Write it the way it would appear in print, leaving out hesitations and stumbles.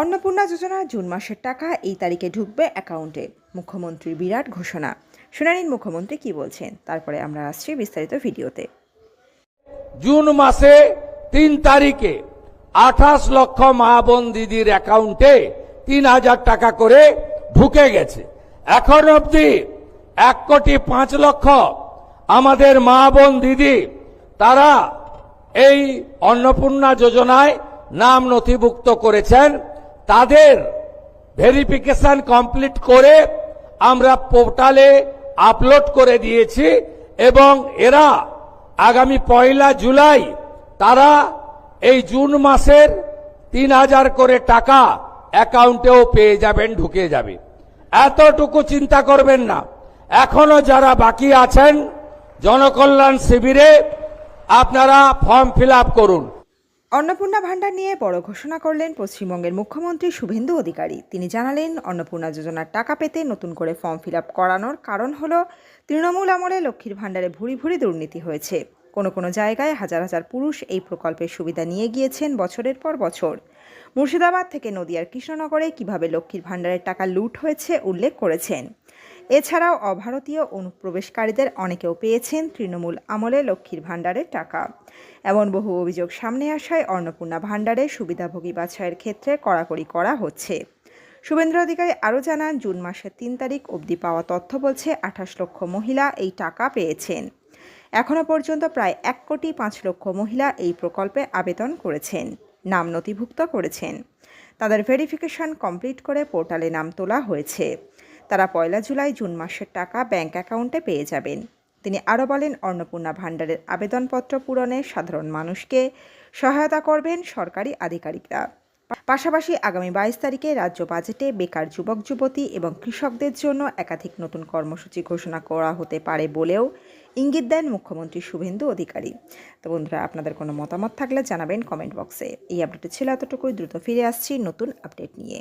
অন্নপূর্ণা যোজনা June মাসের টাকা এই তারিখে ঢুকবে অ্যাকাউন্টে, মুখ্যমন্ত্রীর বিরাট ঘোষণা। শুনে নিন মুখ্যমন্ত্রী কি বলছেন, তারপরে আমরা আসছি বিস্তারিত ভিডিওতে। জুন মাসে 3 তারিখে 28 লক্ষ মা বোন দিদির অ্যাকাউন্টে 3000 টাকা করে ঢুকে গেছে। এখন অবধি 1,05,00,000 আমাদের মা বোন দিদি তারা এই অন্নপূর্ণা যোজনায় নাম নথিভুক্ত করেছেন। তাদের ভেরিফিকেশন কমপ্লিট করে আমরা পোর্টালে আপলোড করে দিয়েছি এবং এরা আগামী 1 জুলাই তারা এই জুন মাসের 3000 করে টাকা অ্যাকাউন্টেও পেয়ে যাবেন, ঢুকে যাবে। এতটুকু চিন্তা করবেন না। এখনো যারা বাকি আছেন জনকল্যাণ শিবিরে আপনারা ফর্ম ফিল আপ করুন। অন্নপূর্ণা ভাণ্ডার নিয়ে বড় ঘোষণা করলেন পশ্চিমবঙ্গের মুখ্যমন্ত্রী শুভেন্দু অধিকারী। তিনি জানালেন, অন্নপূর্ণা যোজনার টাকা পেতে নতুন করে ফর্ম ফিল আপ করানোর কারণ হলো তৃণমূল আমলে লক্ষ্মীর ভাণ্ডারে ভুরি ভুরি দুর্নীতি হয়েছে। কোনো কোনো জায়গায় হাজার হাজার পুরুষ এই প্রকল্পের সুবিধা নিয়ে গিয়েছেন বছরের পর বছর। মুর্শিদাবাদ থেকে নদিয়ার কৃষ্ণনগরে কিভাবে লক্ষ্মীর ভাণ্ডারের টাকা লুট হয়েছে উল্লেখ করেছেন। এছাড়াও অভারতীয় অনুপ্রবেশকারীদের অনেকেও পেয়েছেন তৃণমূল আমলে লক্ষ্মীর ভাণ্ডারের টাকা। এমন বহু অভিযোগ সামনে আসায় অন্নপূর্ণা ভাণ্ডারে সুবিধাভোগী বাছাইয়ের ক্ষেত্রে কড়াকড়ি করা হচ্ছে। শুভেন্দু অধিকারী আরও জানান, জুন মাসের 3 তারিখ অবধি পাওয়া তথ্য বলছে 28 লক্ষ মহিলা এই টাকা পেয়েছেন। এখনও পর্যন্ত প্রায় 1,05,00,000 মহিলা এই প্রকল্পে আবেদন করেছেন, নাম নথিভুক্ত করেছেন। তাদের ভেরিফিকেশন কমপ্লিট করে পোর্টালে নাম তোলা হয়েছে। তারা 1 জুলাই জুন মাসের টাকা ব্যাংক অ্যাকাউন্টে পেয়ে যাবেন। তিনি আরও বলেন, অন্নপূর্ণা ভাণ্ডারের আবেদনপত্র পূরণে সাধারণ মানুষকে সহায়তা করবেন সরকারি আধিকারিকরা। পাশাপাশি আগামী 22 তারিখে রাজ্য বাজেটে বেকার যুবক যুবতী এবং কৃষকদের জন্য একাধিক নতুন কর্মসূচি ঘোষণা করা হতে পারে বলেও ইঙ্গিত দেন মুখ্যমন্ত্রী শুভেন্দু অধিকারী। তো বন্ধুরা, আপনাদের কোনো মতামত থাকলে জানাবেন কমেন্ট বক্সে। এই আপডেটে ছিল এতটুকুই। দ্রুত ফিরে আসছি নতুন আপডেট নিয়ে।